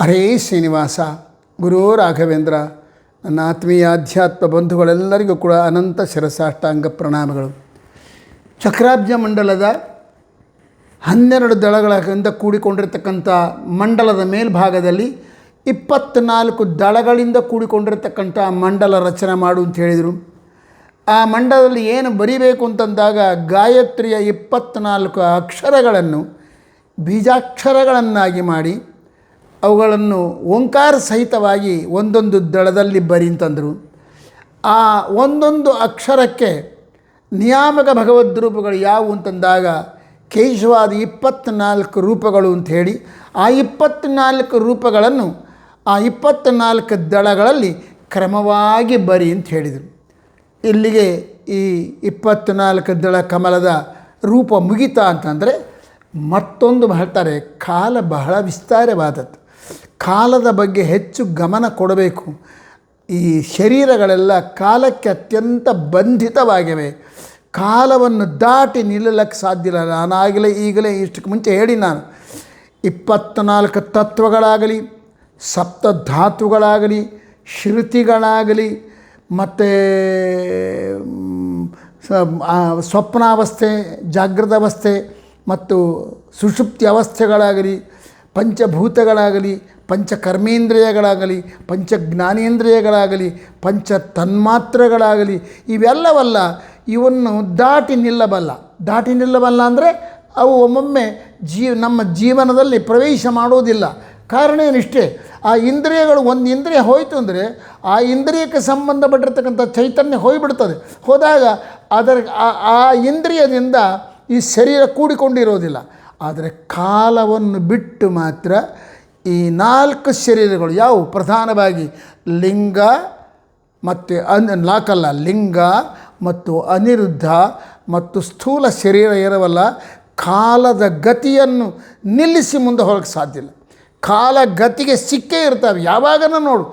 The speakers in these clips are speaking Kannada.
ಹರೇ ಶ್ರೀನಿವಾಸ, ಗುರು ರಾಘವೇಂದ್ರ, ನನ್ನ ಆತ್ಮೀಯ ಆಧ್ಯಾತ್ಮ ಬಂಧುಗಳೆಲ್ಲರಿಗೂ ಕೂಡ ಅನಂತ ಶಿರಸಾಷ್ಟಾಂಗ ಪ್ರಣಾಮಗಳು. ಚಕ್ರಾಬ್ಜ ಮಂಡಲದ 12 ದಳಗಳಿಂದ ಕೂಡಿಕೊಂಡಿರ್ತಕ್ಕಂಥ ಮಂಡಲದ ಮೇಲ್ಭಾಗದಲ್ಲಿ 24 ದಳಗಳಿಂದ ಕೂಡಿಕೊಂಡಿರ್ತಕ್ಕಂಥ ಮಂಡಲ ರಚನೆ ಮಾಡು ಅಂತ ಹೇಳಿದರು. ಆ ಮಂಡಲದಲ್ಲಿ ಏನು ಬರಿಬೇಕು ಅಂತಂದಾಗ ಗಾಯತ್ರಿಯ 24 ಅಕ್ಷರಗಳನ್ನು ಬೀಜಾಕ್ಷರಗಳನ್ನಾಗಿ ಮಾಡಿ ಅವುಗಳನ್ನು ಓಂಕಾರ ಸಹಿತವಾಗಿ ಒಂದೊಂದು ದಳದಲ್ಲಿ ಬರಿ ಅಂತಂದರು. ಆ ಒಂದೊಂದು ಅಕ್ಷರಕ್ಕೆ ನಿಯಾಮಕ ಭಗವದ್ ರೂಪಗಳು ಯಾವುವು ಅಂತಂದಾಗ ಕೇಶವಾದ 24 ರೂಪಗಳು ಅಂಥೇಳಿ ಆ 24 ರೂಪಗಳನ್ನು ಆ 24 ದಳಗಳಲ್ಲಿ ಕ್ರಮವಾಗಿ ಬರಿ ಅಂತ ಹೇಳಿದರು. ಇಲ್ಲಿಗೆ ಈ 24 ದಳ ಕಮಲದ ರೂಪ ಮುಗಿತಾ ಅಂತಂದರೆ ಮತ್ತೊಂದು ಹೇಳ್ತಾರೆ, ಕಾಲ ಬಹಳ ವಿಸ್ತಾರವಾದದ್ದು. ಕಾಲದ ಬಗ್ಗೆ ಹೆಚ್ಚು ಗಮನ ಕೊಡಬೇಕು. ಈ ಶರೀರಗಳೆಲ್ಲ ಕಾಲಕ್ಕೆ ಅತ್ಯಂತ ಬಂಧಿತವಾಗಿವೆ. ಕಾಲವನ್ನು ದಾಟಿ ನಿಲ್ಲಕ್ಕೆ ಸಾಧ್ಯ ಇಲ್ಲ. ನಾನಾಗಲೇ ಈಗಲೇ ಇಷ್ಟಕ್ಕೆ ಮುಂಚೆ ಹೇಳಿ ನಾನು 24 ತತ್ವಗಳಾಗಲಿ, ಸಪ್ತಧಾತುಗಳಾಗಲಿ, ಶ್ರುತಿಗಳಾಗಲಿ, ಮತ್ತು ಸ್ವಪ್ನಾವಸ್ಥೆ, ಜಾಗೃತ ಅವಸ್ಥೆ ಮತ್ತು ಸುಷುಪ್ತಿ ಅವಸ್ಥೆಗಳಾಗಲಿ, ಪಂಚಭೂತಗಳಾಗಲಿ, ಪಂಚಕರ್ಮೇಂದ್ರಿಯಗಳಾಗಲಿ, ಪಂಚಜ್ಞಾನೇಂದ್ರಿಯಗಳಾಗಲಿ, ಪಂಚ ತನ್ಮಾತ್ರಗಳಾಗಲಿ, ಇವೆಲ್ಲವಲ್ಲ ಇವನ್ನು ದಾಟಿ ನಿಲ್ಲಬಲ್ಲ ಅಂದರೆ ಅವು ಒಮ್ಮೊಮ್ಮೆ ನಮ್ಮ ಜೀವನದಲ್ಲಿ ಪ್ರವೇಶ ಮಾಡೋದಿಲ್ಲ. ಕಾರಣ ಏನಿಷ್ಟೇ, ಆ ಇಂದ್ರಿಯಗಳು ಒಂದು ಇಂದ್ರಿಯ ಹೋಯಿತು ಅಂದರೆ ಆ ಇಂದ್ರಿಯಕ್ಕೆ ಸಂಬಂಧಪಟ್ಟಿರ್ತಕ್ಕಂಥ ಚೈತನ್ಯ ಹೋಗಿಬಿಡ್ತದೆ. ಹೋದಾಗ ಆ ಇಂದ್ರಿಯದಿಂದ ಈ ಶರೀರ ಕೂಡಿಕೊಂಡಿರೋದಿಲ್ಲ. ಆದರೆ ಕಾಲವನ್ನು ಬಿಟ್ಟು ಮಾತ್ರ ಈ 4 ಶರೀರಗಳು ಯಾವುವು ಪ್ರಧಾನವಾಗಿ ಲಿಂಗ ಮತ್ತು ಲಿಂಗ ಮತ್ತು ಅನಿರುದ್ಧ ಮತ್ತು ಸ್ಥೂಲ ಶರೀರ ಇರವಲ್ಲ, ಕಾಲದ ಗತಿಯನ್ನು ನಿಲ್ಲಿಸಿ ಮುಂದೆ ಹೋಗಕ್ಕೆ ಸಾಧ್ಯ ಇಲ್ಲ. ಕಾಲ ಗತಿಗೆ ಸಿಕ್ಕೇ ಇರ್ತವೆ. ಯಾವಾಗನೂ ನೋಡು,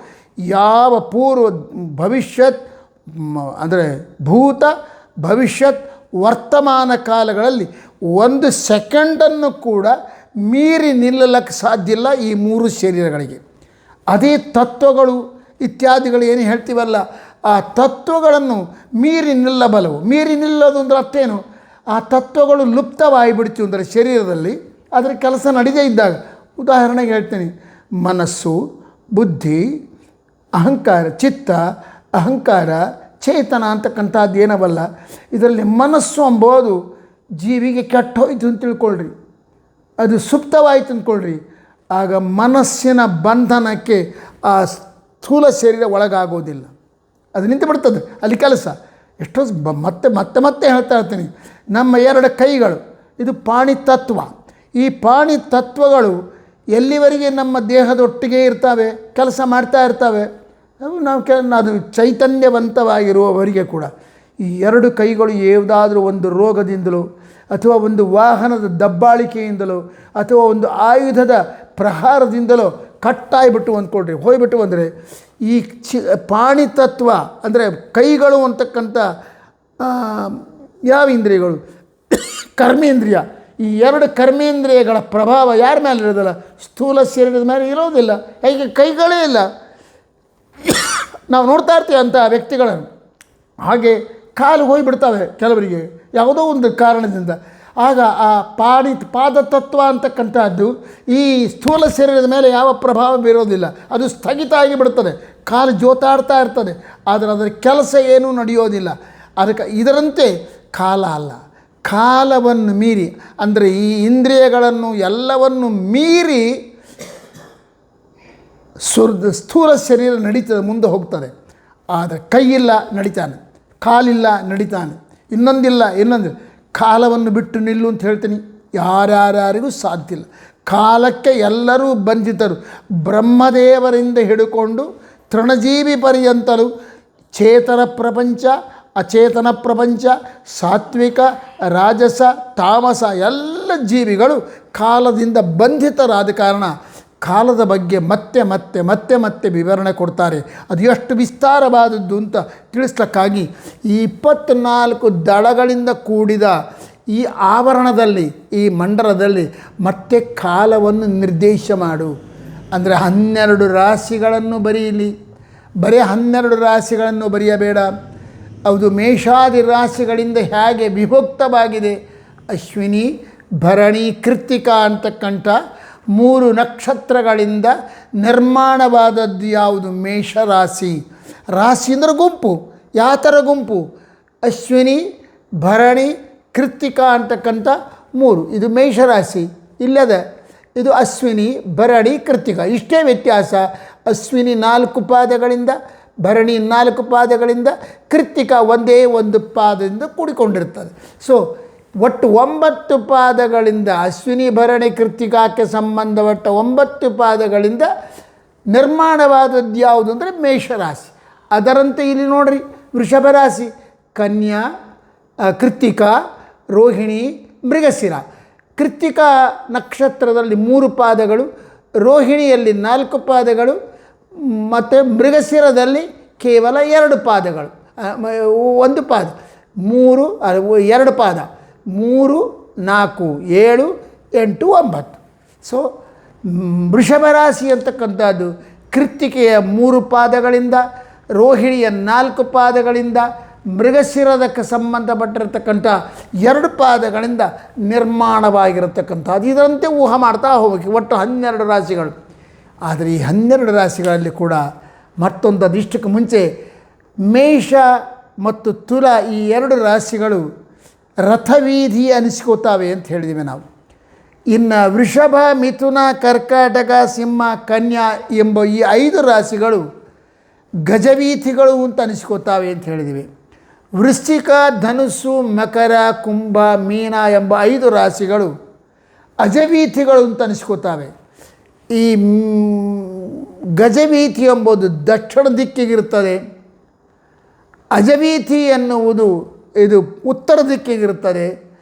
ಯಾವ ಪೂರ್ವ ಭವಿಷ್ಯತ್ ಅಂದರೆ ಭೂತ ಭವಿಷ್ಯತ್ ವರ್ತಮಾನ ಕಾಲಗಳಲ್ಲಿ 1 ಸೆಕೆಂಡನ್ನು ಕೂಡ ಮೀರಿ ನಿಲ್ಲಕ್ಕೆ ಸಾಧ್ಯ ಇಲ್ಲ ಈ 3 ಶರೀರಗಳಿಗೆ. ಅದೇ ತತ್ವಗಳು ಇತ್ಯಾದಿಗಳು ಏನು ಹೇಳ್ತೀವಲ್ಲ, ಆ ತತ್ವಗಳನ್ನು ಮೀರಿ ನಿಲ್ಲಬಲ್ಲವು. ಮೀರಿ ನಿಲ್ಲೋದು ಅಂದರೆ ಅರ್ಥೇನು, ಆ ತತ್ವಗಳು ಲುಪ್ತವಾಗಿಬಿಡ್ತು ಅಂದರೆ ಶರೀರದಲ್ಲಿ ಅದರ ಕೆಲಸ ನಡೀದೇ ಇದ್ದಾಗ. ಉದಾಹರಣೆಗೆ ಹೇಳ್ತೀನಿ, ಮನಸ್ಸು, ಬುದ್ಧಿ, ಅಹಂಕಾರ, ಚಿತ್ತ, ಅಹಂಕಾರ, ಚೇತನ ಅಂತಕ್ಕಂಥದ್ದು ಏನವಲ್ಲ, ಇದರಲ್ಲಿ ಮನಸ್ಸು ಎಂಬುದು ಜೀವಿಗೆ ಕೆಟ್ಟೋಯ್ತು ಅಂತ ತಿಳ್ಕೊಳ್ರಿ, ಅದು ಸುಪ್ತವಾಯಿತು ಅಂದ್ಕೊಳ್ರಿ. ಆಗ ಮನಸ್ಸಿನ ಬಂಧನಕ್ಕೆ ಆ ಸ್ಥೂಲ ಶರೀರ ಒಳಗಾಗೋದಿಲ್ಲ, ಅದು ನಿಂತು ಬಿಡ್ತದೆ ಅಲ್ಲಿ ಕೆಲಸ. ಎಷ್ಟೋ ಮತ್ತೆ ಹೇಳ್ತಾ ಇರ್ತೀನಿ, ನಮ್ಮ 2 ಕೈಗಳು ಇದು ಪಾಣಿತತ್ವ. ಈ ಪಾಣಿತತ್ವಗಳು ಎಲ್ಲಿವರೆಗೆ ನಮ್ಮ ದೇಹದೊಟ್ಟಿಗೆ ಇರ್ತವೆ, ಕೆಲಸ ಮಾಡ್ತಾ ಇರ್ತವೆ, ಅದು ಚೈತನ್ಯವಂತವಾಗಿರುವವರೆಗೆ ಕೂಡ ಈ 2 ಕೈಗಳು ಯಾವುದಾದ್ರೂ ಒಂದು ರೋಗದಿಂದಲೋ ಅಥವಾ ಒಂದು ವಾಹನದ ದಬ್ಬಾಳಿಕೆಯಿಂದಲೋ ಅಥವಾ ಒಂದು ಆಯುಧದ ಪ್ರಹಾರದಿಂದಲೋ ಕಟ್ಟಾಯಿಬಿಟ್ಟು ಅಂದ್ಕೊಳ್ರಿ, ಹೋಗ್ಬಿಟ್ಟು ಅಂದರೆ ಈ ಪಾಣಿತತ್ವ ಅಂದರೆ ಕೈಗಳು ಅಂತಕ್ಕಂಥ ಯಾವ ಇಂದ್ರಿಯಗಳು, ಕರ್ಮೇಂದ್ರಿಯ, ಈ 2 ಕರ್ಮೇಂದ್ರಿಯಗಳ ಪ್ರಭಾವ ಯಾರ ಮೇಲೆ ಇರೋದಿಲ್ಲ, ಸ್ಥೂಲ ಶರೀರದ ಮೇಲೆ ಇರೋದಿಲ್ಲ. ಹೇಗೆ ಕೈಗಳೇ ಇಲ್ಲ. ನಾವು ನೋಡ್ತಾ ಇರ್ತೀವಿ ಅಂಥ ವ್ಯಕ್ತಿಗಳನ್ನು. ಹಾಗೆ ಕಾಲು ಹೋಗಿಬಿಡ್ತವೆ ಕೆಲವರಿಗೆ ಯಾವುದೋ ಒಂದು ಕಾರಣದಿಂದ. ಆಗ ಆ ಪಾದತತ್ವ ಅಂತಕ್ಕಂಥದ್ದು ಈ ಸ್ಥೂಲ ಶರೀರದ ಮೇಲೆ ಯಾವ ಪ್ರಭಾವ ಬೀರೋದಿಲ್ಲ, ಅದು ಸ್ಥಗಿತ ಆಗಿಬಿಡ್ತದೆ. ಕಾಲು ಜೋತಾಡ್ತಾ ಇರ್ತದೆ, ಆದರೆ ಅದರ ಕೆಲಸ ಏನೂ ನಡೆಯೋದಿಲ್ಲ. ಅದಕ್ಕೆ ಇದರಂತೆ ಕಾಲ ಅಲ್ಲ, ಕಾಲವನ್ನು ಮೀರಿ ಅಂದರೆ ಈ ಇಂದ್ರಿಯಗಳನ್ನು ಎಲ್ಲವನ್ನು ಮೀರಿ ಸ್ಥೂಲ ಶರೀರ ನಡೀತದೆ, ಮುಂದೆ ಹೋಗ್ತದೆ. ಆದರೆ ಕೈಯಿಲ್ಲ ನಡಿತಾನೆ, ಕಾಲಿಲ್ಲ ನಡಿತಾನೆ, ಇನ್ನೊಂದು ಕಾಲವನ್ನು ಬಿಟ್ಟು ನಿಲ್ಲು ಅಂತ ಹೇಳ್ತೀನಿ. ಯಾರ್ಯಾರಿಗೂ ಸಾಧ್ಯ ಇಲ್ಲ. ಕಾಲಕ್ಕೆ ಎಲ್ಲರೂ ಬಂಧಿತರು. ಬ್ರಹ್ಮದೇವರಿಂದ ಹಿಡ್ಕೊಂಡು ತೃಣಜೀವಿ ಪರ್ಯಂತಲೂ ಚೇತನ ಪ್ರಪಂಚ, ಅಚೇತನ ಪ್ರಪಂಚ, ಸಾತ್ವಿಕ, ರಾಜಸ, ತಾಮಸ ಎಲ್ಲ ಜೀವಿಗಳು ಕಾಲದಿಂದ ಬಂಧಿತರಾದ ಕಾರಣ ಕಾಲದ ಬಗ್ಗೆ ಮತ್ತೆ ವಿವರಣೆ ಕೊಡ್ತಾರೆ. ಅದು ಎಷ್ಟು ವಿಸ್ತಾರವಾದದ್ದು ಅಂತ ತಿಳಿಸ್ಲಿಕ್ಕಾಗಿ ಈ 24 ದಳಗಳಿಂದ ಕೂಡಿದ ಈ ಆವರಣದಲ್ಲಿ, ಈ ಮಂಡಲದಲ್ಲಿ ಮತ್ತೆ ಕಾಲವನ್ನು ನಿರ್ದೇಶ ಮಾಡು. ಅಂದರೆ 12 ರಾಶಿಗಳನ್ನು ಬರೆಯಲಿ. ಬರೀ 12 ರಾಶಿಗಳನ್ನು ಬರೆಯಬೇಡ. ಅದು ಮೇಷಾದಿ ರಾಶಿಗಳಿಂದ ಹೇಗೆ ವಿಭಕ್ತವಾಗಿದೆ. ಅಶ್ವಿನಿ, ಭರಣಿ, ಕೃತ್ತಿಕ ಅಂತಕ್ಕಂಥ 3 ನಕ್ಷತ್ರಗಳಿಂದ ನಿರ್ಮಾಣವಾದದ್ದು ಯಾವುದು? ಮೇಷರಾಶಿ. ರಾಶಿ ಅಂದರೆ ಗುಂಪು. ಯಾವ ಥರ ಗುಂಪು? ಅಶ್ವಿನಿ, ಭರಣಿ, ಕೃತ್ತಿಕ ಅಂತಕ್ಕಂಥ 3. ಇದು ಮೇಷರಾಶಿ. ಇಲ್ಲದ ಇದು ಅಶ್ವಿನಿ, ಭರಣಿ, ಕೃತ್ತಿಕ. ಇಷ್ಟೇ ವ್ಯತ್ಯಾಸ. ಅಶ್ವಿನಿ 4 ಪಾದಗಳಿಂದ, ಭರಣಿ 4 ಪಾದಗಳಿಂದ, ಕೃತ್ತಿಕ ಒಂದೇ ಒಂದು ಪಾದದಿಂದ ಕೂಡಿಕೊಂಡಿರ್ತದೆ. ಸೊ ಒಟ್ಟು 9 ಪಾದಗಳಿಂದ ಅಶ್ವಿನಿ, ಭರಣಿ, ಕೃತ್ತಿಕಕ್ಕೆ ಸಂಬಂಧಪಟ್ಟ 9 ಪಾದಗಳಿಂದ ನಿರ್ಮಾಣವಾದದ್ದು ಯಾವುದು ಅಂದರೆ ಮೇಷರಾಶಿ. ಅದರಂತೆ ಇಲ್ಲಿ ನೋಡ್ರಿ, ವೃಷಭ ರಾಶಿ ಕನ್ಯಾ, ಕೃತ್ತಿಕ, ರೋಹಿಣಿ, ಮೃಗಶಿರ. ಕೃತ್ತಿಕ ನಕ್ಷತ್ರದಲ್ಲಿ 3 ಪಾದಗಳು, ರೋಹಿಣಿಯಲ್ಲಿ 4 ಪಾದಗಳು ಮತ್ತು ಮೃಗಶಿರದಲ್ಲಿ ಕೇವಲ 2 ಪಾದಗಳು, 1 ಪಾದ, 2 ಪಾದ, 3, 4, 7, 8, 9. ಸೊ ವೃಷಭ ರಾಶಿ ಅಂತಕ್ಕಂಥದ್ದು ಕೃತ್ತಿಕೆಯ 3 ಪಾದಗಳಿಂದ, ರೋಹಿಣಿಯ 4 ಪಾದಗಳಿಂದ, ಮೃಗಶಿರದಕ್ಕೆ ಸಂಬಂಧಪಟ್ಟಿರತಕ್ಕಂಥ 2 ಪಾದಗಳಿಂದ ನಿರ್ಮಾಣವಾಗಿರತಕ್ಕಂಥದ್ದು. ಇದರಂತೆ ಊಹೆ ಮಾಡ್ತಾ ಹೋಗಬೇಕು. ಒಟ್ಟು 12 ರಾಶಿಗಳು. ಆದರೆ ಈ 12 ರಾಶಿಗಳಲ್ಲಿ ಕೂಡ ಮತ್ತೊಂದು ಅದಿಷ್ಟಕ್ಕೆ ಮುಂಚೆ ಮೇಷ ಮತ್ತು ತುಲ ಈ 2 ರಾಶಿಗಳು ರಥವೀಧಿ ಅನಿಸ್ಕೋತಾವೆ ಅಂತ ಹೇಳಿದ್ದೀವಿ ನಾವು. ಇನ್ನು ವೃಷಭ, ಮಿಥುನ, ಕರ್ಕಾಟಕ, ಸಿಂಹ, ಕನ್ಯಾ ಎಂಬ ಈ 5 ರಾಶಿಗಳು ಗಜವೀಥಿಗಳು ಅಂತ ಅನಿಸ್ಕೋತಾವೆ ಅಂತ ಹೇಳಿದ್ದೀವಿ. ವೃಶ್ಚಿಕ, ಧನುಸ್ಸು, ಮಕರ, ಕುಂಭ, ಮೀನ ಎಂಬ 5 ರಾಶಿಗಳು ಅಜವೀಥಿಗಳು ಅಂತ ಅನಿಸ್ಕೋತಾವೆ. ಈ ಗಜವೀಥಿ ಎಂಬುದು ದಕ್ಷಿಣ ದಿಕ್ಕಿಗಿರುತ್ತದೆ. ಅಜವೀಥಿ ಎನ್ನುವುದು ಇದು ಉತ್ತರ ದಿಕ್ಕಿಗಿರುತ್ತದೆ.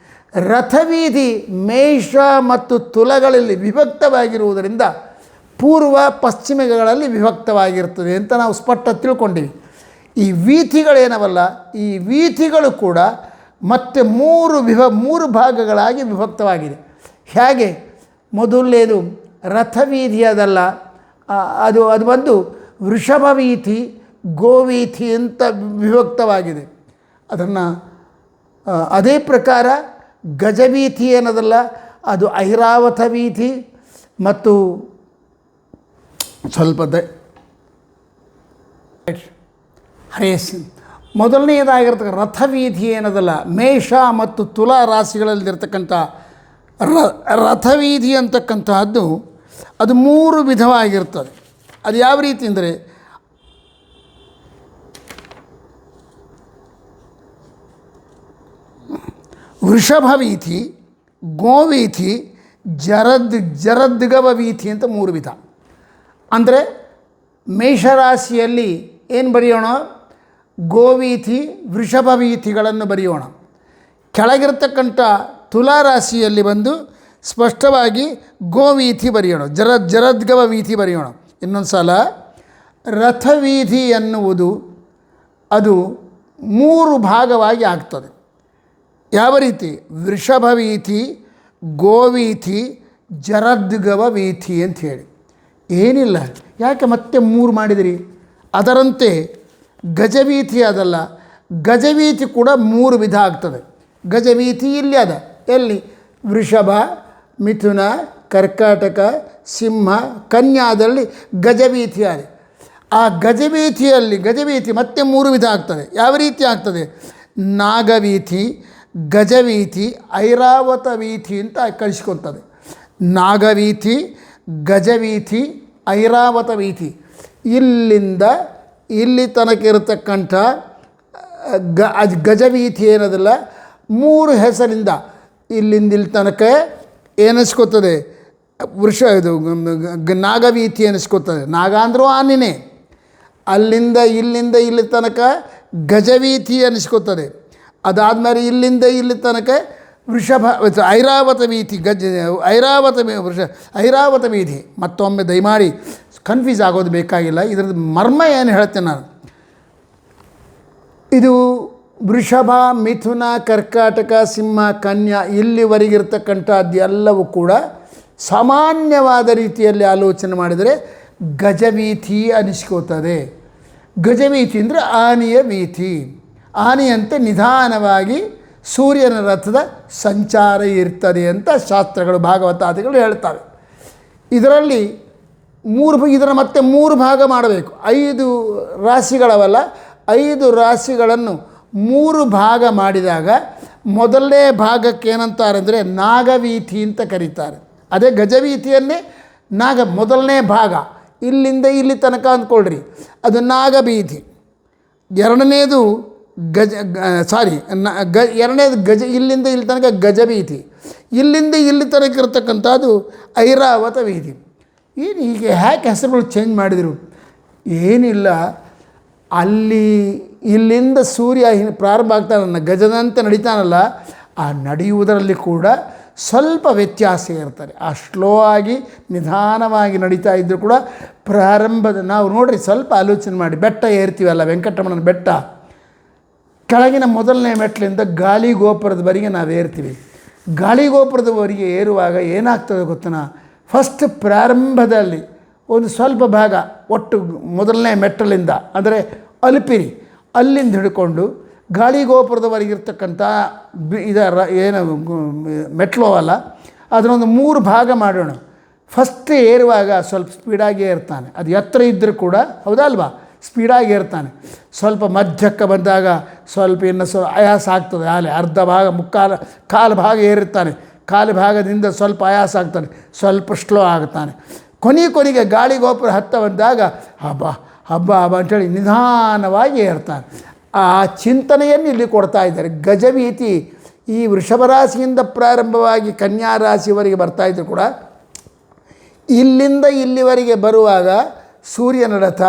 ರಥವೀಧಿ ಮೇಷ ಮತ್ತು ತುಲಗಳಲ್ಲಿ ವಿಭಕ್ತವಾಗಿರುವುದರಿಂದ ಪೂರ್ವ ಪಶ್ಚಿಮಗಳಲ್ಲಿ ವಿಭಕ್ತವಾಗಿರ್ತದೆ ಅಂತ ನಾವು ಸ್ಪಷ್ಟ ತಿಳ್ಕೊಂಡಿವಿ. ಈ ವೀಥಿಗಳೇನವಲ್ಲ, ಈ ವೀಥಿಗಳು ಕೂಡ ಮತ್ತೆ 3 ಭಾಗಗಳಾಗಿ ವಿಭಕ್ತವಾಗಿದೆ. ಹೇಗೆ? ಮೊದಲನೇದು ರಥವೀಥಿ ಅದಲ್ಲ, ಅದು ಬಂದು ವೃಷಭ ವೀಥಿ, ಗೋವೀಥಿ ಅಂತ ವಿಭಕ್ತವಾಗಿದೆ. ಅದನ್ನು ಅದೇ ಪ್ರಕಾರ ಗಜವೀಥಿ ಏನದಲ್ಲ, ಅದು ಐರಾವತ ವೀಥಿ ಮತ್ತು ಸ್ವಲ್ಪ ಹರೇಶ್ ಮೊದಲನೆಯದಾಗಿರ್ತಕ್ಕ ರಥವೀಥಿ ಏನದಲ್ಲ, ಮೇಷ ಮತ್ತು ತುಲಾ ರಾಶಿಗಳಲ್ಲಿರ್ತಕ್ಕಂಥ ರಥವೀಥಿ ಅಂತಕ್ಕಂತಹದ್ದು ಅದು 3 ವಿಧವಾಗಿರ್ತದೆ. ಅದು ಯಾವ ರೀತಿ ಅಂದರೆ, ವೃಷಭ ವೀಥಿ, ಗೋವೀಥಿ, ಜರದ್ಗವ ವೀಥಿ ಅಂತ 3 ವಿಧ. ಅಂದರೆ ಮೇಷರಾಶಿಯಲ್ಲಿ ಏನು ಬರೆಯೋಣ? ಗೋವೀಥಿ, ವೃಷಭ ವೀಥಿಗಳನ್ನು ಬರೆಯೋಣ. ಕೆಳಗಿರ್ತಕ್ಕಂಥ ತುಲಾರಾಶಿಯಲ್ಲಿ ಬಂದು ಸ್ಪಷ್ಟವಾಗಿ ಗೋವೀಥಿ ಬರೆಯೋಣ, ಜರದ್ಗವ ವೀಥಿ ಬರೆಯೋಣ. ಇನ್ನೊಂದು ಸಲ, ರಥವೀಥಿ ಎನ್ನುವುದು ಅದು 3 ಭಾಗವಾಗಿ ಆಗ್ತದೆ. ಯಾವ ರೀತಿ? ವೃಷಭ ವೀಥಿ, ಗೋವೀಥಿ, ಜರದ್ಗವ ವೀಥಿ ಅಂತ ಹೇಳಿ. ಏನಿಲ್ಲ, ಯಾಕೆ ಮತ್ತೆ 3 ಮಾಡಿದಿರಿ? ಅದರಂತೆ ಗಜವೀಥಿ ಅದಲ್ಲ, ಗಜವೀಥಿ ಕೂಡ 3 ವಿಧ ಆಗ್ತದೆ. ಗಜವೀಥಿ ಇಲ್ಲಿ ಅದ. ಎಲ್ಲಿ? ವೃಷಭ, ಮಿಥುನ, ಕರ್ಕಾಟಕ, ಸಿಂಹ, ಕನ್ಯಾದಲ್ಲಿ ಗಜವೀಥಿ ಆದ. ಆ ಗಜವೀಥಿ ಮತ್ತೆ 3 ವಿಧ ಆಗ್ತದೆ. ಯಾವ ರೀತಿ ಆಗ್ತದೆ? ನಾಗವೀಥಿ, ಗಜವೀಥಿ, ಐರಾವತ ವೀಥಿ ಅಂತ ಕಳಿಸ್ಕೊತದೆ. ನಾಗವೀಥಿ, ಗಜವೀಥಿ, ಐರಾವತ ವೀಥಿ. ಇಲ್ಲಿಂದ ಇಲ್ಲಿ ತನಕ ಇರತಕ್ಕಂಥ ಗಜವೀಥಿ ಏನದಲ್ಲ, 3 ಹೆಸರಿಂದ ಇಲ್ಲಿಂದ ಇಲ್ಲಿ ತನಕ ಏನಿಸ್ಕೋತದೆ? ಇದು ನಾಗವೀಥಿ ಅನಿಸ್ಕೋತದೆ. ನಾಗ ಅಂದರೂ ಆನೆನೇ. ಇಲ್ಲಿಂದ ಇಲ್ಲಿ ತನಕ ಗಜವೀಥಿ ಅನಿಸ್ಕೋತದೆ. ಅದಾದಮೇಲೆ ಇಲ್ಲಿಂದ ಇಲ್ಲಿ ತನಕ ಐರಾವತ ವೀಥಿ, ಐರಾವತ ವೀಥಿ. ಮತ್ತೊಮ್ಮೆ ದಯಮಾಡಿ ಕನ್ಫ್ಯೂಸ್ ಆಗೋದು ಬೇಕಾಗಿಲ್ಲ. ಇದರದ್ದು ಮರ್ಮ ಏನು ಹೇಳ್ತೇನೆ ನಾನು. ಇದು ವೃಷಭ, ಮಿಥುನ, ಕರ್ಕಾಟಕ, ಸಿಂಹ, ಕನ್ಯಾ ಇಲ್ಲಿವರೆಗಿರ್ತಕ್ಕಂಥದ್ದು ಎಲ್ಲವೂ ಕೂಡ ಸಾಮಾನ್ಯವಾದ ರೀತಿಯಲ್ಲಿ ಆಲೋಚನೆ ಮಾಡಿದರೆ ಗಜವೀಥಿ ಅನಿಸ್ಕೋತದೆ. ಗಜವೀಥಿ ಅಂದರೆ ಆನೆಯ ವೀಥಿ. ಆನೆಯಂತೆ ನಿಧಾನವಾಗಿ ಸೂರ್ಯನ ರಥದ ಸಂಚಾರ ಇರ್ತದೆ ಅಂತ ಶಾಸ್ತ್ರಗಳು ಭಾಗವತಾದಿಗಳು ಹೇಳ್ತವೆ. ಇದರಲ್ಲಿ ಇದರ ಮತ್ತೆ 3 ಭಾಗ ಮಾಡಬೇಕು. 5 ರಾಶಿಗಳವಲ್ಲ, 5 ರಾಶಿಗಳನ್ನು 3 ಭಾಗ ಮಾಡಿದಾಗ ಮೊದಲನೇ ಭಾಗಕ್ಕೆ ಏನಂತಾರೆ ಅಂದರೆ ನಾಗವೀಥಿ ಅಂತ ಕರೀತಾರೆ. ಅದೇ ಗಜವೀಥಿಯನ್ನೇ ಮೊದಲನೇ ಭಾಗ ಇಲ್ಲಿಂದ ಇಲ್ಲಿ ತನಕ ಅಂದ್ಕೊಳ್ರಿ, ಅದು ನಾಗವೀಥಿ. ಎರಡನೇದು ಎರಡನೇದು ಇಲ್ಲಿಂದ ಇಲ್ಲಿ ತನಕ ಗಜವೀಥಿ. ಇಲ್ಲಿಂದ ಇಲ್ಲಿ ತನಕ ಇರತಕ್ಕಂಥದ್ದು ಐರಾವತ ವೀಥಿ. ಏನು ಹೀಗೆ ಯಾಕೆ ಹೆಸರುಗಳು ಚೇಂಜ್ ಮಾಡಿದರು? ಏನಿಲ್ಲ, ಇಲ್ಲಿಂದ ಸೂರ್ಯ ಪ್ರಾರಂಭ ಆಗ್ತಾನಲ್ಲ, ಗಜದಂತೆ ನಡೀತಾನಲ್ಲ, ಆ ನಡೆಯುವುದರಲ್ಲಿ ಕೂಡ ಸ್ವಲ್ಪ ವ್ಯತ್ಯಾಸ ಇರ್ತಾರೆ. ಆ ಸ್ಲೋ ಆಗಿ ನಿಧಾನವಾಗಿ ನಡೀತಾ ಇದ್ದರೂ ಕೂಡ ನಾವು ನೋಡ್ರಿ, ಸ್ವಲ್ಪ ಆಲೋಚನೆ ಮಾಡಿ, ಬೆಟ್ಟ ಏರ್ತೀವಲ್ಲ, ವೆಂಕಟರಮಣನ ಬೆಟ್ಟ, ಕೆಳಗಿನ ಮೊದಲನೇ ಮೆಟ್ಲಿಂದ ಗಾಳಿ ಗೋಪುರದವರೆಗೆ ನಾವು ಏರ್ತೀವಿ. ಗಾಳಿ ಗೋಪುರದವರೆಗೆ ಏರುವಾಗ ಏನಾಗ್ತದೆ ಗೊತ್ತನಾ? ಫಸ್ಟ್ ಪ್ರಾರಂಭದಲ್ಲಿ ಒಂದು ಸ್ವಲ್ಪ ಭಾಗ ಒಟ್ಟು ಮೊದಲನೇ ಮೆಟ್ಟಲಿಂದ ಅಂದರೆ ಅಲ್ಪಿರಿ, ಅಲ್ಲಿಂದ ಹಿಡ್ಕೊಂಡು ಗಾಳಿ ಗೋಪುರದವರೆಗಿರ್ತಕ್ಕಂಥ ಏನು ಮೆಟ್ಲು ಅಲ್ಲ, ಅದನ್ನೊಂದು 3 ಭಾಗ ಮಾಡೋಣ. ಫಸ್ಟ್ ಏರುವಾಗ ಸ್ವಲ್ಪ ಸ್ಪೀಡಾಗಿ ಏರ್ತಾನೆ, ಅದು ಎತ್ತರ ಇದ್ದರೂ ಕೂಡ, ಹೌದಲ್ವಾ, ಸ್ಪೀಡಾಗಿ ಏರ್ತಾನೆ. ಸ್ವಲ್ಪ ಮಧ್ಯಕ್ಕೆ ಬಂದಾಗ ಸ್ವಲ್ಪ ಆಯಾಸ ಆಗ್ತದೆ. ಅರ್ಧ ಭಾಗ ಕಾಲು ಭಾಗ ಏರಿರ್ತಾನೆ, ಕಾಲು ಭಾಗದಿಂದ ಸ್ವಲ್ಪ ಆಯಾಸ ಆಗ್ತಾನೆ, ಸ್ವಲ್ಪ ಸ್ಲೋ ಆಗ್ತಾನೆ. ಕೊನೆಗೆ ಗಾಳಿ ಗೋಪುರ ಹತ್ತ ಬಂದಾಗ ಹಬ್ಬ ಅಂಥೇಳಿ ನಿಧಾನವಾಗಿ ಏರ್ತಾನೆ. ಆ ಚಿಂತನೆಯನ್ನು ಇಲ್ಲಿ ಕೊಡ್ತಾ ಇದ್ದಾರೆ. ಗಜವೀಥಿ ಈ ವೃಷಭ ರಾಶಿಯಿಂದ ಪ್ರಾರಂಭವಾಗಿ ಕನ್ಯಾ ರಾಶಿವರೆಗೆ ಬರ್ತಾಯಿದ್ರು ಕೂಡ ಇಲ್ಲಿಂದ ಇಲ್ಲಿವರೆಗೆ ಬರುವಾಗ ಸೂರ್ಯನ ರಥ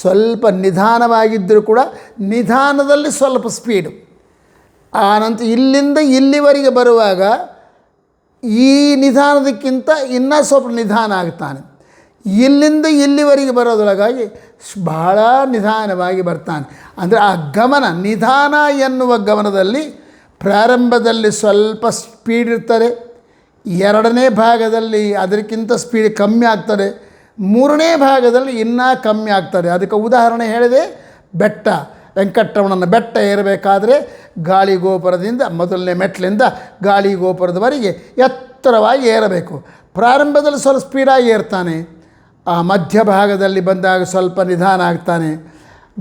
ಸ್ವಲ್ಪ ನಿಧಾನವಾಗಿದ್ದರೂ ಕೂಡ ನಿಧಾನದಲ್ಲಿ ಸ್ವಲ್ಪ ಸ್ಪೀಡು. ಆನಂತರ ಇಲ್ಲಿಂದ ಇಲ್ಲಿವರೆಗೆ ಬರುವಾಗ ಈ ನಿಧಾನದಕ್ಕಿಂತ ಇನ್ನೂ ಸ್ವಲ್ಪ ನಿಧಾನ ಆಗ್ತಾನೆ. ಇಲ್ಲಿಂದ ಇಲ್ಲಿವರೆಗೆ ಬರೋದ್ರೊಳಗಾಗಿ ಬಹಳ ನಿಧಾನವಾಗಿ ಬರ್ತಾನೆ. ಅಂದರೆ ಆ ಗಮನ, ನಿಧಾನ ಎನ್ನುವ ಗಮನದಲ್ಲಿ ಪ್ರಾರಂಭದಲ್ಲಿ ಸ್ವಲ್ಪ ಸ್ಪೀಡ್ ಇರ್ತಾರೆ, ಎರಡನೇ ಭಾಗದಲ್ಲಿ ಅದಕ್ಕಿಂತ ಸ್ಪೀಡ್ ಕಮ್ಮಿ ಆಗ್ತದೆ, ಮೂರನೇ ಭಾಗದಲ್ಲಿ ಇನ್ನೂ ಕಮ್ಮಿ ಆಗ್ತದೆ. ಅದಕ್ಕೆ ಉದಾಹರಣೆ ಹೇಳಿದೆ, ಬೆಟ್ಟ, ವೆಂಕಟರಮಣನ ಬೆಟ್ಟ ಏರಬೇಕಾದ್ರೆ ಗಾಳಿ ಗೋಪುರದಿಂದ ಮೊದಲನೇ ಮೆಟ್ಲಿಂದ ಗಾಳಿ ಗೋಪುರದವರೆಗೆ ಎತ್ತರವಾಗಿ ಏರಬೇಕು. ಪ್ರಾರಂಭದಲ್ಲಿ ಸ್ವಲ್ಪ ಸ್ಪೀಡಾಗಿ ಏರ್ತಾನೆ, ಆ ಮಧ್ಯಭಾಗದಲ್ಲಿ ಬಂದಾಗ ಸ್ವಲ್ಪ ನಿಧಾನ ಆಗ್ತಾನೆ.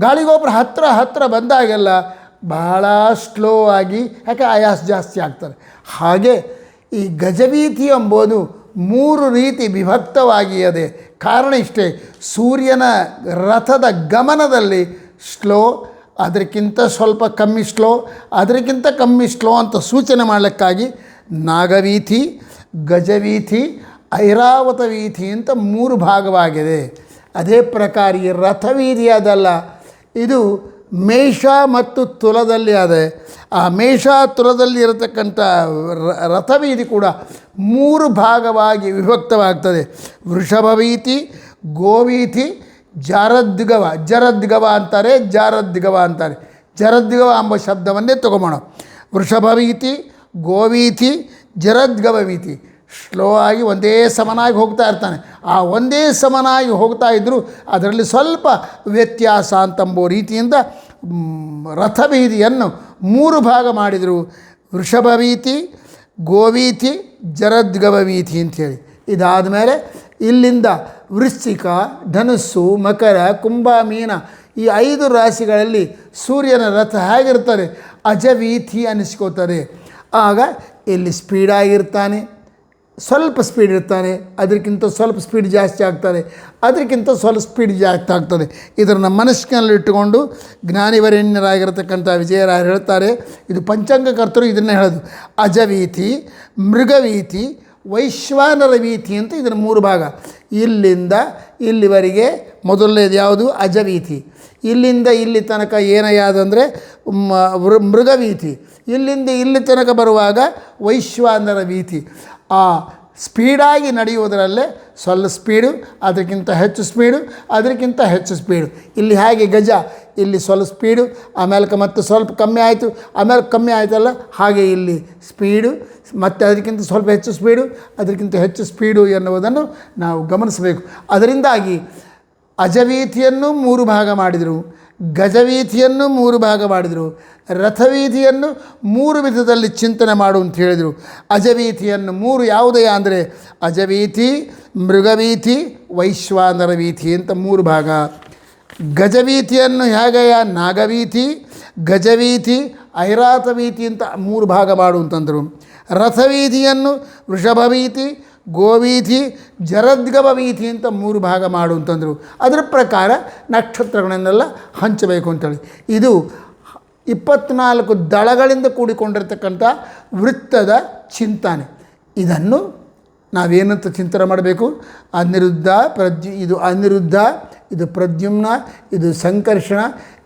ಗಾಳಿಗೋಪುರ ಹತ್ತಿರ ಬಂದಾಗೆಲ್ಲ ಬಹಳ ಸ್ಲೋ ಆಗಿ, ಯಾಕೆ ಆಯಾಸ ಜಾಸ್ತಿ ಆಗ್ತಾರೆ. ಹಾಗೆ ಈ ಗಜವೀಥಿ ಎಂಬುದು 3 ರೀತಿ ವಿಭಕ್ತವಾಗಿ ಇದೆ. ಕಾರಣ ಇಷ್ಟೇ, ಸೂರ್ಯನ ರಥದ ಗಮನದಲ್ಲಿ ಸ್ಲೋ, ಅದಕ್ಕಿಂತ ಸ್ವಲ್ಪ ಕಮ್ಮಿ ಸ್ಲೋ, ಅದಕ್ಕಿಂತ ಕಮ್ಮಿ ಸ್ಲೋ ಅಂತ ಸೂಚನೆ ಮಾಡಲಿಕ್ಕಾಗಿ ನಾಗವೀಥಿ, ಗಜವೀಥಿ, ಐರಾವತ ವೀಥಿ ಅಂತ 3 ಭಾಗವಾಗಿದೆ. ಅದೇ ಪ್ರಕಾರ ಈ ರಥವೀಧಿ ಅದಲ್ಲ, ಇದು ಮೇಷ ಮತ್ತು ತುಲದಲ್ಲಿ ಅದೆ. ಆ ಮೇಷ ತುಲದಲ್ಲಿ ಇರತಕ್ಕಂಥ ರಥವೀಧಿ ಕೂಡ 3 ಭಾಗವಾಗಿ ವಿಭಕ್ತವಾಗ್ತದೆ. ವೃಷಭವೀಥಿ, ಗೋವೀಥಿ, ಜರದ್ಗವ ಅಂತಾರೆ, ಜರದ್ಗವ ಎಂಬ ಶಬ್ದವನ್ನೇ ತಗೊಂಬೋಣ. ವೃಷಭವೀಥಿ, ಗೋವೀಥಿ, ಜರದ್ಗವ ವೀಥಿ. ಸ್ಲೋ ಆಗಿ ಒಂದೇ ಸಮನಾಗಿ ಹೋಗ್ತಾ ಇರ್ತಾನೆ. ಆ ಒಂದೇ ಸಮನಾಗಿ ಹೋಗ್ತಾ ಇದ್ದರೂ ಅದರಲ್ಲಿ ಸ್ವಲ್ಪ ವ್ಯತ್ಯಾಸ ಅಂತಂಬೋ ರೀತಿಯಿಂದ ರಥವೀಧಿಯನ್ನು 3 ಭಾಗ ಮಾಡಿದರು. ವೃಷಭವೀಥಿ, ಗೋವೀಥಿ, ಜರದ್ಗವ ವೀಥಿ ಅಂಥೇಳಿ. ಇದಾದ ಮೇಲೆ ಇಲ್ಲಿಂದ ವೃಶ್ಚಿಕ, ಧನುಸ್ಸು, ಮಕರ, ಕುಂಭ, ಮೀನ ಈ 5 ರಾಶಿಗಳಲ್ಲಿ ಸೂರ್ಯನ ರಥ ಹೇಗಿರ್ತಾರೆ, ಅಜವೀಥಿ ಅನಿಸ್ಕೋತಾರೆ. ಆಗ ಇಲ್ಲಿ ಸ್ಪೀಡಾಗಿರ್ತಾನೆ, ಸ್ವಲ್ಪ ಸ್ಪೀಡ್ ಇರ್ತಾನೆ, ಅದಕ್ಕಿಂತ ಸ್ವಲ್ಪ ಸ್ಪೀಡ್ ಜಾಸ್ತಿ ಆಗ್ತದೆ, ಅದಕ್ಕಿಂತ ಸ್ವಲ್ಪ ಸ್ಪೀಡ್ ಜಾಸ್ತಿ ಆಗ್ತದೆ. ಇದನ್ನು ಮನಸ್ಸಿನಲ್ಲಿಟ್ಟುಕೊಂಡು ಜ್ಞಾನಿವರೇಣ್ಯರಾಗಿರ್ತಕ್ಕಂಥ ವಿಜಯರಾಯರು ಹೇಳ್ತಾರೆ, ಇದು ಪಂಚಾಂಗಕರ್ತರು ಇದನ್ನೇ ಹೇಳೋದು. ಅಜವೀಥಿ, ಮೃಗವೀಥಿ, ವೈಶ್ವಾನರ ವೀಥಿ ಅಂತ ಇದನ್ನು 3 ಭಾಗ. ಇಲ್ಲಿಂದ ಇಲ್ಲಿವರೆಗೆ ಮೊದಲನೇದು ಯಾವುದು, ಅಜವೀಥಿ. ಇಲ್ಲಿಂದ ಇಲ್ಲಿ ತನಕ ಏನಯ್ಯಾದಂದರೆ ಮೃಗವೀಥಿ. ಇಲ್ಲಿಂದ ಇಲ್ಲಿ ತನಕ ಬರುವಾಗ ವೈಶ್ವಾನರ ವೀಥಿ. ಆ ಸ್ಪೀಡಾಗಿ ನಡೆಯುವುದರಲ್ಲೇ ಸ್ವಲ್ಪ ಸ್ಪೀಡು, ಅದಕ್ಕಿಂತ ಹೆಚ್ಚು ಸ್ಪೀಡು, ಅದಕ್ಕಿಂತ ಹೆಚ್ಚು ಸ್ಪೀಡು. ಇಲ್ಲಿ ಹೇಗೆ ಗಜ, ಇಲ್ಲಿ ಸ್ವಲ್ಪ ಸ್ಪೀಡು, ಆಮೇಲೆ ಮತ್ತು ಸ್ವಲ್ಪ ಕಮ್ಮಿ ಆಯಿತು, ಆಮೇಲೆ ಕಮ್ಮಿ ಆಯಿತಲ್ಲ, ಹಾಗೆ ಇಲ್ಲಿ ಸ್ಪೀಡು ಮತ್ತು ಅದಕ್ಕಿಂತ ಸ್ವಲ್ಪ ಹೆಚ್ಚು ಸ್ಪೀಡು, ಅದಕ್ಕಿಂತ ಹೆಚ್ಚು ಸ್ಪೀಡು ಎನ್ನುವುದನ್ನು ನಾವು ಗಮನಿಸಬೇಕು. ಅದರಿಂದಾಗಿ ಅಜವೀಥಿಯನ್ನು 3 ಭಾಗ ಮಾಡಿದರು, ಗಜವೀಥಿಯನ್ನು 3 ಭಾಗ ಮಾಡಿದರು, ರಥವೀಥಿಯನ್ನು 3 ವಿಧದಲ್ಲಿ ಚಿಂತನೆ ಮಾಡು ಅಂತ ಹೇಳಿದರು. ಅಜವೀಥಿಯನ್ನು 3 ಯಾವುದಯ್ಯ ಅಂದರೆ ಅಜವೀಥಿ, ಮೃಗವೀಥಿ, ವೈಶ್ವಾನರ ವೀಥಿ ಅಂತ 3 ಭಾಗ. ಗಜವೀಥಿಯನ್ನು ಹೇಗಯ್ಯ ನಾಗವೀಥಿ, ಗಜವೀಥಿ, ಐರಾತ ವೀಥಿ ಅಂತ 3 ಭಾಗ ಮಾಡು ಅಂತಂದರು. ರಥವೀಥಿಯನ್ನು ವೃಷಭವೀಥಿ, ಗೋವೀಥಿ, ಜರದ್ಗವ ವೀಥಿ ಅಂತ 3 ಭಾಗ ಮಾಡು ಅಂತಂದರು. ಅದರ ಪ್ರಕಾರ ನಕ್ಷತ್ರಗಳನ್ನೆಲ್ಲ ಹಂಚಬೇಕು ಅಂತೇಳಿ ಇದು 24 ದಳಗಳಿಂದ ಕೂಡಿಕೊಂಡಿರ್ತಕ್ಕಂಥ ವೃತ್ತದ ಚಿಂತನೆ. ಇದನ್ನು ನಾವೇನಂತ ಚಿಂತನೆ ಮಾಡಬೇಕು? ಅನಿರುದ್ಧ ಇದು ಅನಿರುದ್ಧ, ಇದು ಪ್ರದ್ಯುಮ್ನ, ಇದು ಸಂಕರ್ಷಣ,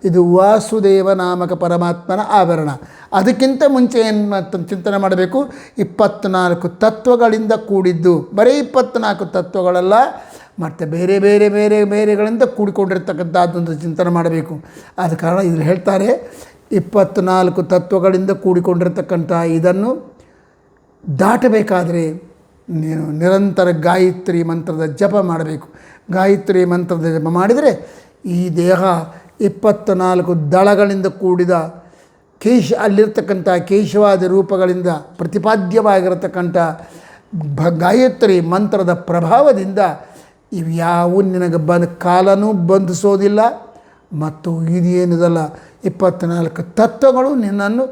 ಇದು ವಾಸುದೇವ ನಾಮಕ ಪರಮಾತ್ಮನ ಆವರಣ. ಅದಕ್ಕಿಂತ ಮುಂಚೆ ಏನು ಚಿಂತನೆ ಮಾಡಬೇಕು? 24 ತತ್ವಗಳಿಂದ ಕೂಡಿದ್ದು, ಬರೀ 24 ತತ್ವಗಳಲ್ಲ, ಮತ್ತು ಬೇರೆ ಬೇರೆ ಬೇರೆ ಬೇರೆಗಳಿಂದ ಕೂಡಿಕೊಂಡಿರ್ತಕ್ಕಂಥದ್ದೊಂದು ಚಿಂತನೆ ಮಾಡಬೇಕು. ಆದ ಕಾರಣ ಇಲ್ಲಿ ಹೇಳ್ತಾರೆ 24 ತತ್ವಗಳಿಂದ ಕೂಡಿಕೊಂಡಿರ್ತಕ್ಕಂಥ ಇದನ್ನು ದಾಟಬೇಕಾದರೆ ನೀನು ನಿರಂತರ ಗಾಯತ್ರಿ ಮಂತ್ರದ ಜಪ ಮಾಡಬೇಕು. ಗಾಯತ್ರಿ ಮಂತ್ರದ ಜಪ ಮಾಡಿದರೆ ಈ ದೇಹ 24 ದಳಗಳಿಂದ ಕೂಡಿದ ಅಲ್ಲಿರ್ತಕ್ಕಂಥ ಕೇಶವಾದಿ ರೂಪಗಳಿಂದ ಪ್ರತಿಪಾದ್ಯವಾಗಿರತಕ್ಕಂಥ ಗಾಯತ್ರಿ ಮಂತ್ರದ ಪ್ರಭಾವದಿಂದ ಇವ್ಯಾವು ನಿನಗೆ ಕಾಲನೂ ಬಂಧಿಸೋದಿಲ್ಲ, ಮತ್ತು ಇದೇನಿದಲ್ಲ 24 ತತ್ವಗಳು ನಿನ್ನನ್ನು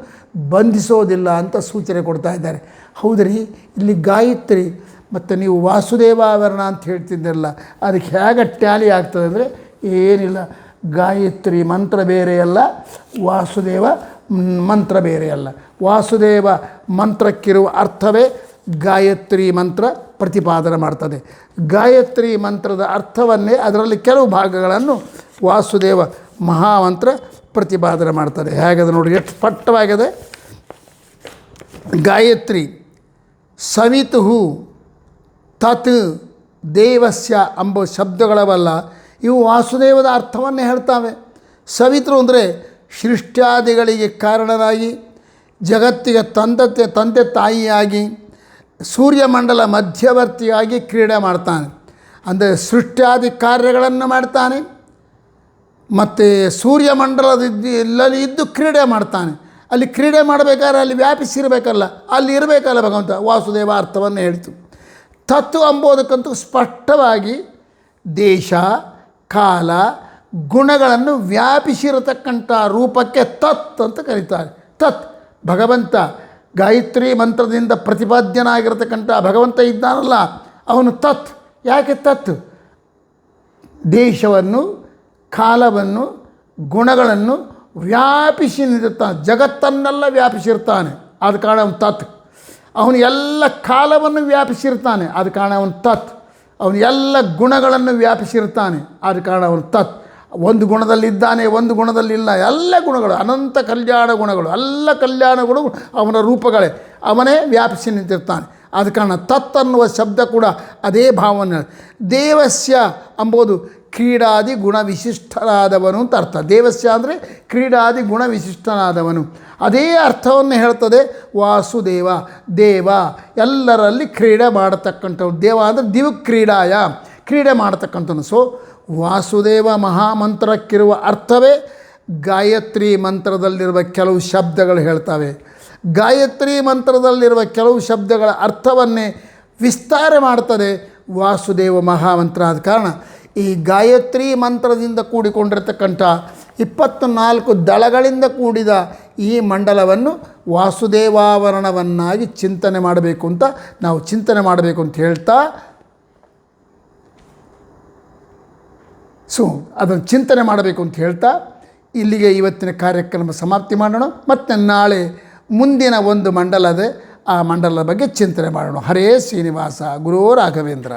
ಬಂಧಿಸೋದಿಲ್ಲ ಅಂತ ಸೂಚನೆ ಕೊಡ್ತಾ ಇದ್ದಾರೆ. ಹೌದ್ರಿ, ಇಲ್ಲಿ ಗಾಯತ್ರಿ ಮತ್ತು ನೀವು ವಾಸುದೇವಾವರಣ ಅಂತ ಹೇಳ್ತಿದ್ದಿರಲ್ಲ, ಅದಕ್ಕೆ ಹೇಗೆ ಟ್ಯಾಲಿ ಆಗ್ತದೆ ಅಂದರೆ ಏನಿಲ್ಲ, ಗಾಯತ್ರಿ ಮಂತ್ರ ಬೇರೆಯಲ್ಲ, ವಾಸುದೇವ ಮಂತ್ರ ಬೇರೆಯಲ್ಲ. ವಾಸುದೇವ ಮಂತ್ರಕ್ಕಿರುವ ಅರ್ಥವೇ ಗಾಯತ್ರಿ ಮಂತ್ರ ಪ್ರತಿಪಾದನೆ ಮಾಡ್ತದೆ. ಗಾಯತ್ರಿ ಮಂತ್ರದ ಅರ್ಥವನ್ನೇ ಅದರಲ್ಲಿ ಕೆಲವು ಭಾಗಗಳನ್ನು ವಾಸುದೇವ ಮಹಾಮಂತ್ರ ಪ್ರತಿಪಾದನೆ ಮಾಡ್ತದೆ. ಹೇಗದೆ ನೋಡಿ, ಎಷ್ಟು ಸ್ಪಷ್ಟವಾಗಿದೆ. ಗಾಯತ್ರಿ ಸವಿತು ತತ್ ದೇವಸ್ಯ ಎಂಬ ಶಬ್ದಗಳವಲ್ಲ, ಇವು ವಾಸುದೇವದ ಅರ್ಥವನ್ನೇ ಹೇಳ್ತಾವೆ. ಸವಿತೃ ಅಂದರೆ ಸೃಷ್ಟ್ಯಾದಿಗಳಿಗೆ ಕಾರಣನಾಗಿ, ಜಗತ್ತಿಗೆ ತಂದೆ ತಾಯಿಯಾಗಿ, ಸೂರ್ಯಮಂಡಲ ಮಧ್ಯವರ್ತಿಯಾಗಿ ಕ್ರೀಡೆ ಮಾಡ್ತಾನೆ. ಅಂದರೆ ಸೃಷ್ಟ್ಯಾದಿ ಕಾರ್ಯಗಳನ್ನು ಮಾಡ್ತಾನೆ, ಮತ್ತು ಸೂರ್ಯಮಂಡಲದಲ್ಲಿ ಇದ್ದು ಕ್ರೀಡೆ ಮಾಡ್ತಾನೆ. ಅಲ್ಲಿ ಕ್ರೀಡೆ ಮಾಡಬೇಕಾದ್ರೆ ಅಲ್ಲಿ ವ್ಯಾಪಿಸಿರಬೇಕಲ್ಲ, ಅಲ್ಲಿ ಇರಬೇಕಲ್ಲ ಭಗವಂತ. ವಾಸುದೇವ ಅರ್ಥವನ್ನು ಹೇಳ್ತು. ತತ್ವ ಎಂಬುದಕ್ಕಂತೂ ಸ್ಪಷ್ಟವಾಗಿ ದೇಶ, ಕಾಲ, ಗುಣಗಳನ್ನು ವ್ಯಾಪಿಸಿರತಕ್ಕಂಥ ರೂಪಕ್ಕೆ ತತ್ ಅಂತ ಕರೀತಾರೆ. ತತ್ ಭಗವಂತ ಗಾಯತ್ರಿ ಮಂತ್ರದಿಂದ ಪ್ರತಿಪಾದ್ಯನಾಗಿರತಕ್ಕಂಥ ಭಗವಂತ ಇದ್ದಾನಲ್ಲ, ಅವನು ತತ್. ಯಾಕೆ ತತ್? ದೇಶವನ್ನು, ಕಾಲವನ್ನು, ಗುಣಗಳನ್ನು ವ್ಯಾಪಿಸಿ ನಿಂತಿರ್ತಾನೆ. ಜಗತ್ತನ್ನೆಲ್ಲ ವ್ಯಾಪಿಸಿರ್ತಾನೆ, ಆದ ಕಾರಣ ಅವನು ತತ್. ಅವನು ಎಲ್ಲ ಕಾಲವನ್ನು ವ್ಯಾಪಿಸಿರ್ತಾನೆ, ಆದ ಕಾರಣ ಅವನು ತತ್. ಅವನು ಎಲ್ಲ ಗುಣಗಳನ್ನು ವ್ಯಾಪಿಸಿರ್ತಾನೆ, ಆದ ಕಾರಣ ಅವನು ತತ್. ಒಂದು ಗುಣದಲ್ಲಿದ್ದಾನೆ, ಒಂದು ಗುಣದಲ್ಲಿಲ್ಲ. ಎಲ್ಲ ಗುಣಗಳು, ಅನಂತ ಕಲ್ಯಾಣ ಗುಣಗಳು, ಎಲ್ಲ ಕಲ್ಯಾಣ ಗುಣಗಳು ಅವನ ರೂಪಗಳೇ. ಅವನೇ ವ್ಯಾಪಿಸಿ ನಿಂತಿರ್ತಾನೆ. ಆದ ಕಾರಣ ತತ್ ಅನ್ನುವ ಶಬ್ದ ಕೂಡ ಅದೇ ಭಾವನೆ. ದೇವಸ್ಯ ಎಂಬುದು ಕ್ರೀಡಾದಿ ಗುಣ ವಿಶಿಷ್ಟನಾದವನು ಅಂತ ಅರ್ಥ. ದೇವಸ್ಯ ಅಂದರೆ ಕ್ರೀಡಾದಿ ಗುಣ ವಿಶಿಷ್ಟನಾದವನು. ಅದೇ ಅರ್ಥವನ್ನು ಹೇಳ್ತದೆ ವಾಸುದೇವ. ದೇವ ಎಲ್ಲರಲ್ಲಿ ಕ್ರೀಡೆ ಮಾಡತಕ್ಕಂಥವ್ನು. ದೇವ ಅಂದರೆ ದಿವ್ ಕ್ರೀಡಾಯ, ಕ್ರೀಡೆ ಮಾಡತಕ್ಕಂಥವನು. ಸೊ ವಾಸುದೇವ ಮಹಾಮಂತ್ರಕ್ಕಿರುವ ಅರ್ಥವೇ ಗಾಯತ್ರಿ ಮಂತ್ರದಲ್ಲಿರುವ ಕೆಲವು ಶಬ್ದಗಳು ಹೇಳ್ತವೆ. ಗಾಯತ್ರಿ ಮಂತ್ರದಲ್ಲಿರುವ ಕೆಲವು ಶಬ್ದಗಳ ಅರ್ಥವನ್ನೇ ವಿಸ್ತಾರ ಮಾಡ್ತದೆ ವಾಸುದೇವ ಮಹಾಮಂತ್ರ. ಆದ ಕಾರಣ ಈ ಗಾಯತ್ರಿ ಮಂತ್ರದಿಂದ ಕೂಡಿಕೊಂಡಿರ್ತಕ್ಕಂಥ 24 ದಳಗಳಿಂದ ಕೂಡಿದ ಈ ಮಂಡಲವನ್ನು ವಾಸುದೇವಾವರಣವನ್ನಾಗಿ ಚಿಂತನೆ ಮಾಡಬೇಕು ಅಂತ ನಾವು ಚಿಂತನೆ ಮಾಡಬೇಕು ಅಂತ ಹೇಳ್ತಾ, ಅದನ್ನು ಚಿಂತನೆ ಮಾಡಬೇಕು ಅಂತ ಹೇಳ್ತಾ ಇಲ್ಲಿಗೆ ಇವತ್ತಿನ ಕಾರ್ಯಕ್ರಮ ಸಮಾಪ್ತಿ ಮಾಡೋಣ. ಮತ್ತು ನಾಳೆ ಮುಂದಿನ ಒಂದು ಮಂಡಲ ಇದೆ, ಆ ಮಂಡಲದ ಬಗ್ಗೆ ಚಿಂತನೆ ಮಾಡೋಣ. ಹರೇ ಶ್ರೀನಿವಾಸ, ಗುರೋ ರಾಘವೇಂದ್ರ.